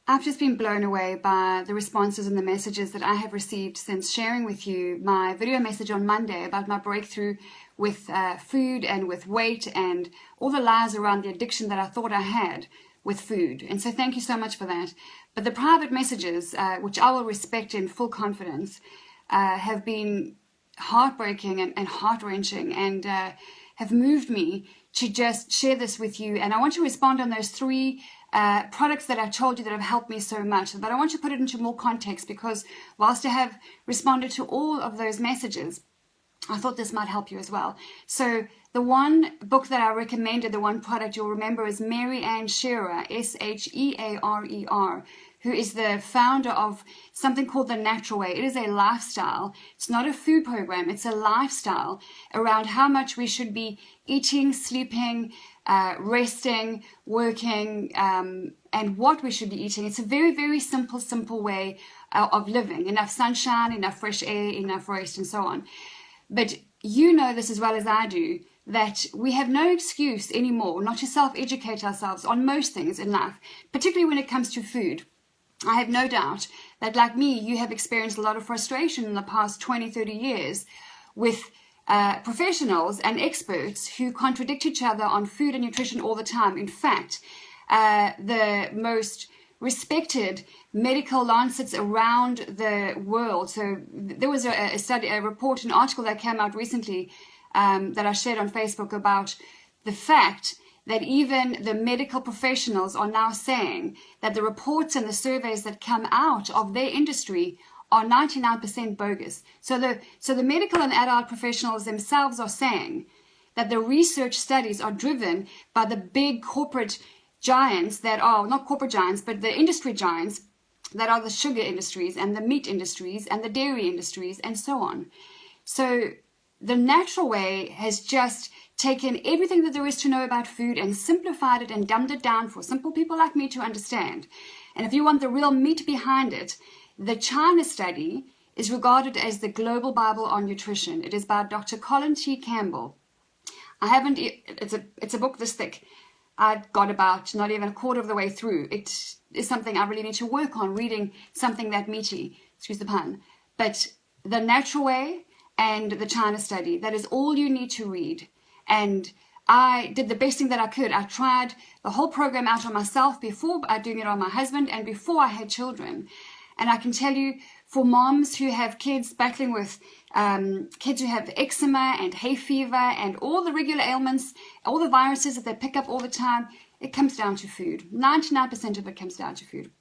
I've just been blown away by the responses and the messages that I have received since sharing with you my video message on Monday about my breakthrough with food and with weight and all the lies around the addiction that I thought I had with food. And so thank you so much for that. But the private messages, which I will respect in full confidence, have been heartbreaking and heart-wrenching and have moved me to just share this with you. And I want to respond on those three products that I told you that have helped me so much. But I want to put it into more context because whilst I have responded to all of those messages, I thought this might help you as well. So the one book that I recommended, the one product you'll remember is Mary Ann Shearer, Shearer, who is the founder of something called The Natural Way. It is a lifestyle. It's not a food program. It's a lifestyle around how much we should be eating, sleeping, resting, working, and what we should be eating. It's a very, very simple way of living. Enough sunshine, enough fresh air, enough rest, and so on. But you know this as well as I do, that we have no excuse anymore not to self-educate ourselves on most things in life, particularly when it comes to food. I have no doubt that, like me, you have experienced a lot of frustration in the past 20, 30 years with professionals and experts who contradict each other on food and nutrition all the time. In fact, the most respected medical lancets around the world. So there was a study, a report, an article that came out recently that I shared on Facebook about the fact that even the medical professionals are now saying that the reports and the surveys that come out of their industry are 99% bogus. So the medical and adult professionals themselves are saying that the research studies are driven by the big corporate giants that are, not corporate giants, but the industry giants that are the sugar industries and the meat industries and the dairy industries and so on. So the natural way has just taken everything that there is to know about food and simplified it and dumbed it down for simple people like me to understand. And if you want the real meat behind it, the China study is regarded as the global Bible on nutrition. It is by Dr. Colin T. Campbell. It's a book this thick. I got about not even a quarter of the way through. It is something I really need to work on, reading something that meaty, excuse the pun. But The Natural Way and the China study, that is all you need to read. And I did the best thing that I could. I tried the whole program out on myself before doing it on my husband and before I had children. And I can tell you, for moms who have kids battling with kids who have eczema and hay fever and all the regular ailments, all the viruses that they pick up all the time, it comes down to food. 99% of it comes down to food.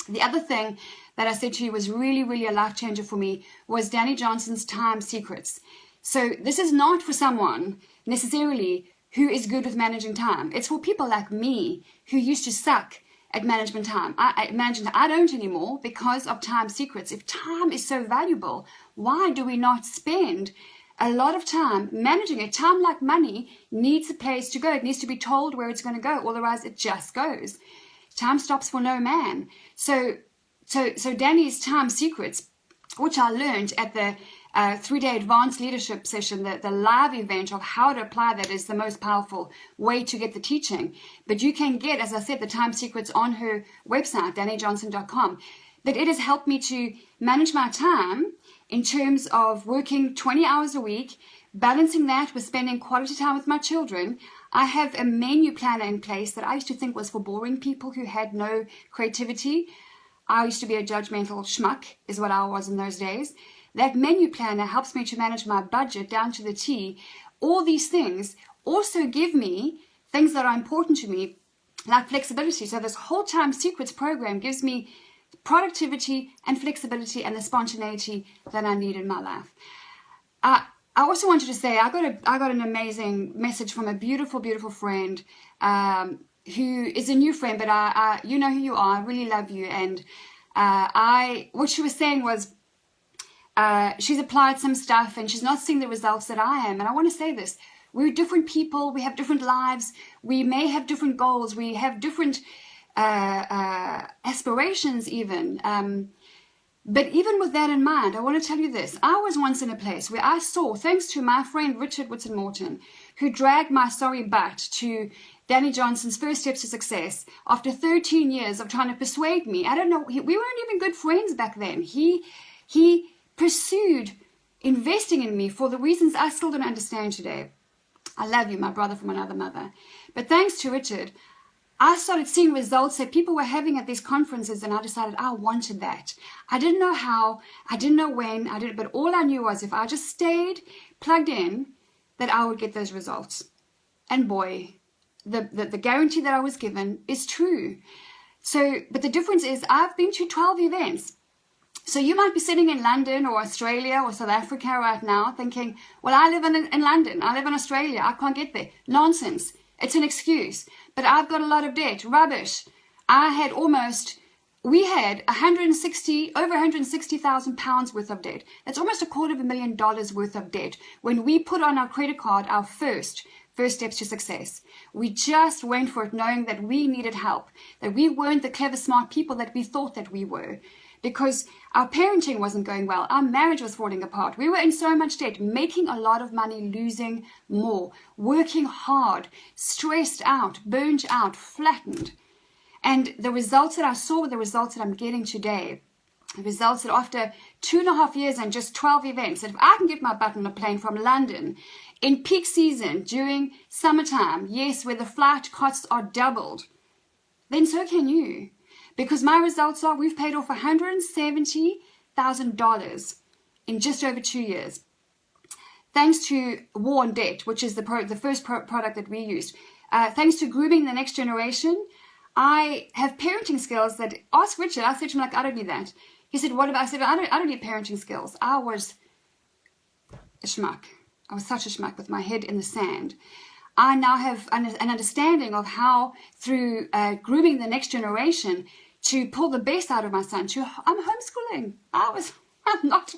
The other thing that I said to you was really, really a life changer for me was Danny Johnson's Time Secrets. So this is not for someone necessarily who is good with managing time. It's for people like me who used to suck at management time. I don't anymore because of Time Secrets. If time is so valuable, why do we not spend a lot of time managing it? Time, like money, needs a place to go. It needs to be told where it's going to go. Otherwise, it just goes. Time stops for no man. So Danny's Time Secrets, which I learned at the 3-day advanced leadership session, the live event of how to apply that is the most powerful way to get the teaching. But you can get, as I said, the Time Secrets on her website, dannyjohnson.com. But it has helped me to manage my time in terms of working 20 hours a week, balancing that with spending quality time with my children. I have a menu planner in place that I used to think was for boring people who had no creativity. I used to be a judgmental schmuck, is what I was in those days. That menu planner helps me to manage my budget down to the T. All these things also give me things that are important to me, like flexibility. So this whole Time Secrets program gives me productivity and flexibility and the spontaneity that I need in my life. I also wanted to say I got an amazing message from a beautiful, beautiful friend who is a new friend, but you know who you are. I really love you. And what she was saying was, she's applied some stuff and she's not seeing the results that I am. And I want to say this, we're different people, we have different lives, we may have different goals, we have different aspirations even. But even with that in mind, I want to tell you this. I was once in a place where I saw, thanks to my friend Richard Whitson Morton, who dragged my sorry butt to Danny Johnson's First Steps to Success after 13 years of trying to persuade me. I don't know, we weren't even good friends back then. He pursued investing in me for the reasons I still don't understand today. I love you, my brother from another mother. But thanks to Richard, I started seeing results that people were having at these conferences, and I decided I wanted that. I didn't know how, I didn't know when, but all I knew was if I just stayed plugged in, that I would get those results. And boy, the guarantee that I was given is true. So, but the difference is I've been to 12 events. So you might be sitting in London or Australia or South Africa right now thinking, well, I live in London, I live in Australia, I can't get there. Nonsense. It's an excuse. But I've got a lot of debt. Rubbish. We had over 160,000 pounds worth of debt. That's almost $250,000 worth of debt when we put on our credit card our first steps to success. We just went for it knowing that we needed help, that we weren't the clever, smart people that we thought that we were. Because our parenting wasn't going well. Our marriage was falling apart. We were in so much debt, making a lot of money, losing more, working hard, stressed out, burnt out, flattened. And the results that I saw were the results that I'm getting today. The results that after 2.5 years and just 12 events, that if I can get my butt on a plane from London in peak season during summertime, yes, where the flight costs are doubled, then so can you. Because my results are we've paid off $170,000 in just over 2 years. Thanks to War on Debt, which is the first product that we used. Thanks to grooming the next generation, I have parenting skills that, ask Richard, I said to him, I don't need that. He said, what about, I said, I don't need parenting skills. I was a schmuck. I was such a schmuck with my head in the sand. I now have an understanding of how, through grooming the next generation, to pull the best out of my son. I'm homeschooling. I'm not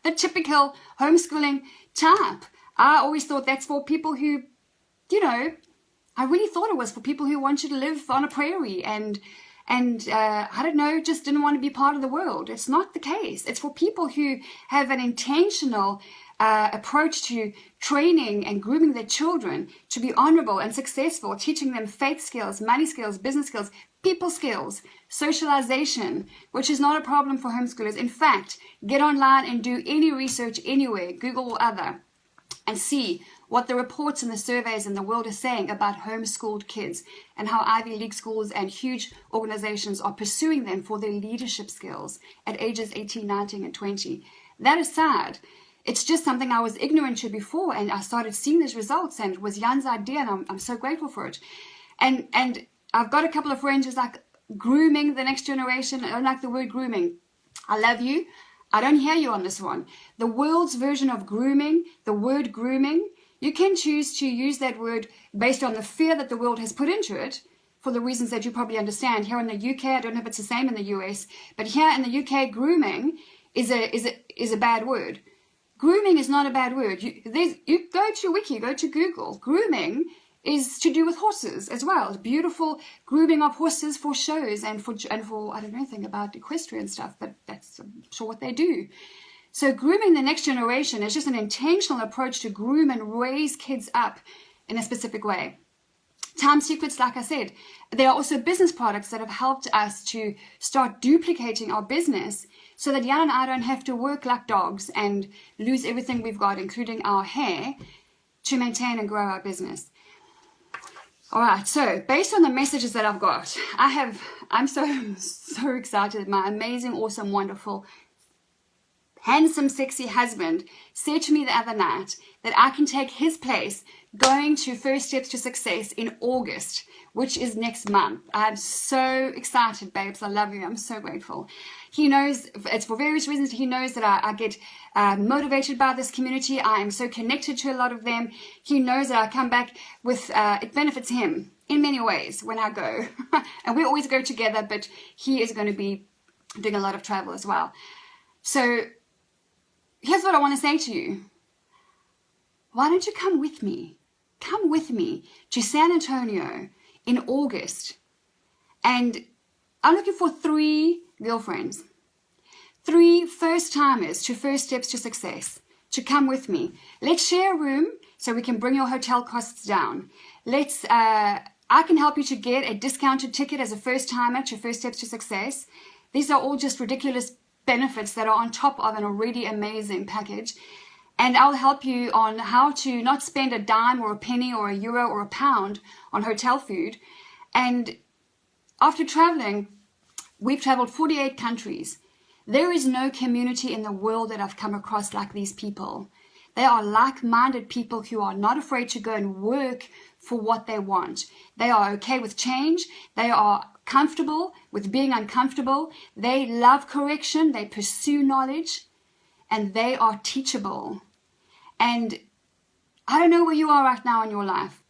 the typical homeschooling type. I always thought that's for people who, I really thought it was for people who wanted to live on a prairie and I don't know, just didn't want to be part of the world. It's not the case. It's for people who have an intentional approach to training and grooming their children to be honorable and successful, teaching them faith skills, money skills, business skills, people skills, socialization, which is not a problem for homeschoolers. In fact, get online and do any research anywhere, Google or other, and see what the reports and the surveys in the world are saying about homeschooled kids and how Ivy League schools and huge organizations are pursuing them for their leadership skills at ages 18, 19, and 20. That is sad. It's just something I was ignorant to before, and I started seeing these results, and it was Jan's idea, and I'm so grateful for it. And I've got a couple of friends who's like, grooming the next generation. I don't like the word grooming. I love you. I don't hear you on this one. The world's version of grooming, the word grooming, you can choose to use that word based on the fear that the world has put into it for the reasons that you probably understand. Here in the UK, I don't know if it's the same in the US, but here in the UK, grooming is a bad word. Grooming is not a bad word. You go to Wiki, go to Google. Grooming is to do with horses as well. It's beautiful grooming of horses for shows and for I don't know anything about equestrian stuff, but that's I'm sure what they do. So grooming the next generation is just an intentional approach to groom and raise kids up in a specific way. Time Secrets, like I said, there are also business products that have helped us to start duplicating our business so that Jan and I don't have to work like dogs and lose everything we've got, including our hair, to maintain and grow our business. All right, so based on the messages that I've got, I'm so excited. My amazing, awesome, wonderful, handsome, sexy husband said to me the other night that I can take his place going to First Steps to Success in August, which is next month. I'm so excited, babes. I love you. I'm so grateful. He knows, it's for various reasons, he knows that I get motivated by this community. I am so connected to a lot of them. He knows that I come back with, it benefits him in many ways when I go. And we always go together, but he is going to be doing a lot of travel as well. So here's what I want to say to you. Why don't you come with me? Come with me to San Antonio in August. And I'm looking for 3 girlfriends. 3 first-timers to First Steps to Success to come with me. Let's share a room so we can bring your hotel costs down. I can help you to get a discounted ticket as a first-timer to First Steps to Success. These are all just ridiculous benefits that are on top of an already amazing package. And I'll help you on how to not spend a dime or a penny or a euro or a pound on hotel food. And after traveling, we've traveled 48 countries. There is no community in the world that I've come across like these people. They are like-minded people who are not afraid to go and work for what they want. They are okay with change. They are comfortable with being uncomfortable. They love correction. They pursue knowledge. And they are teachable. And I don't know where you are right now in your life,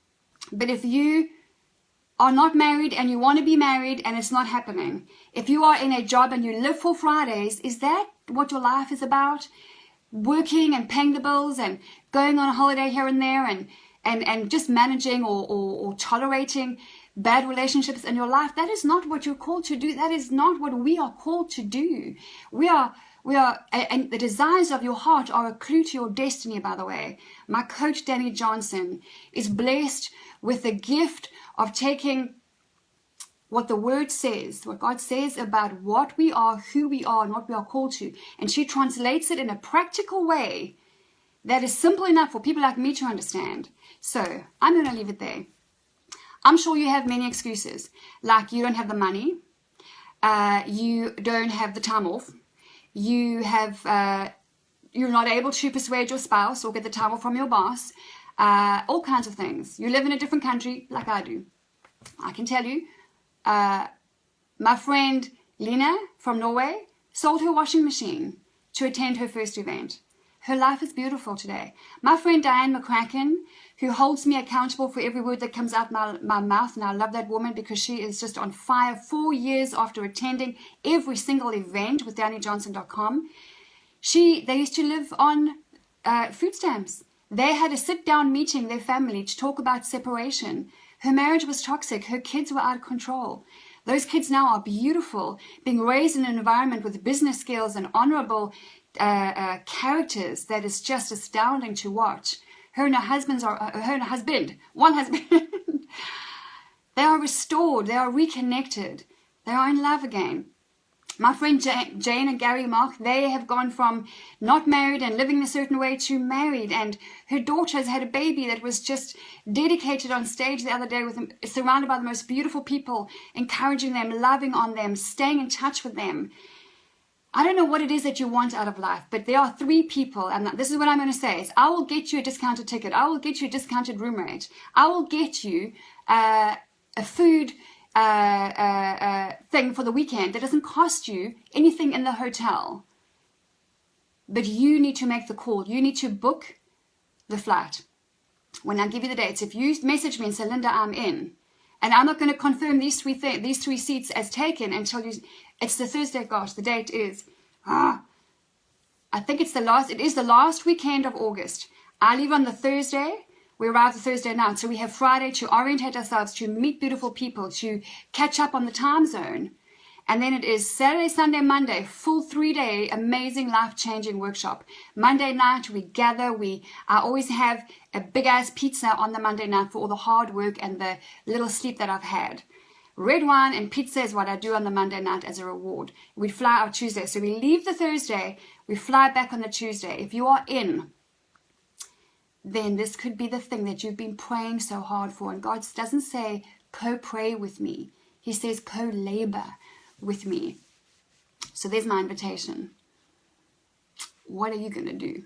but if you are not married and you want to be married and it's not happening, if you are in a job and you live for Fridays, is that what your life is about? Working and paying the bills and going on a holiday here and there and just managing or tolerating bad relationships in your life? That is not what you're called to do. That is not what we are called to do. We are, and the desires of your heart are a clue to your destiny, by the way. My coach, Danny Johnson, is blessed with the gift of taking what the word says, what God says about what we are, who we are, and what we are called to. And she translates it in a practical way that is simple enough for people like me to understand. So I'm going to leave it there. I'm sure you have many excuses, like you don't have the money, you don't have the time off, you're not able to persuade your spouse or get the time off from your boss, all kinds of things. You live in a different country like I do. I can tell you, my friend Lena from Norway sold her washing machine to attend her first event. Her life is beautiful today. My friend Diane McCracken, who holds me accountable for every word that comes out my mouth, and I love that woman because she is just on fire. 4 years after attending every single event with DannyJohnson.com, they used to live on food stamps. They had a sit-down meeting, their family, to talk about separation. Her marriage was toxic. Her kids were out of control. Those kids now are beautiful, being raised in an environment with business skills and honorable characters that is just astounding to watch. Her and her husband, one husband, they are restored, they are reconnected, they are in love again. My friend Jane and Gary Mark, they have gone from not married and living a certain way to married, and her daughter has had a baby that was just dedicated on stage the other day with them, surrounded by the most beautiful people, encouraging them, loving on them, staying in touch with them. I don't know what it is that you want out of life, but there are 3 people, and this is what I'm going to say, is I will get you a discounted ticket. I will get you a discounted room rate. I will get you a food thing for the weekend that doesn't cost you anything in the hotel. But you need to make the call. You need to book the flight. When I give you the dates, if you message me and say, Linda, I'm in, and I'm not going to confirm these 3 seats as taken until it's the Thursday, gosh, the date is, I think it is the last weekend of August. I leave on the Thursday. We arrive the Thursday night. So we have Friday to orientate ourselves, to meet beautiful people, to catch up on the time zone. And then it is Saturday, Sunday, Monday, full 3-day, amazing, life-changing workshop. Monday night, we gather. I always have a big-ass pizza on the Monday night for all the hard work and the little sleep that I've had. Red wine and pizza is what I do on the Monday night as a reward. We fly out Tuesday. So we leave the Thursday, we fly back on the Tuesday. If you are in, then this could be the thing that you've been praying so hard for. And God doesn't say, co-pray with me. He says, co-labor with me. So there's my invitation. What are you going to do?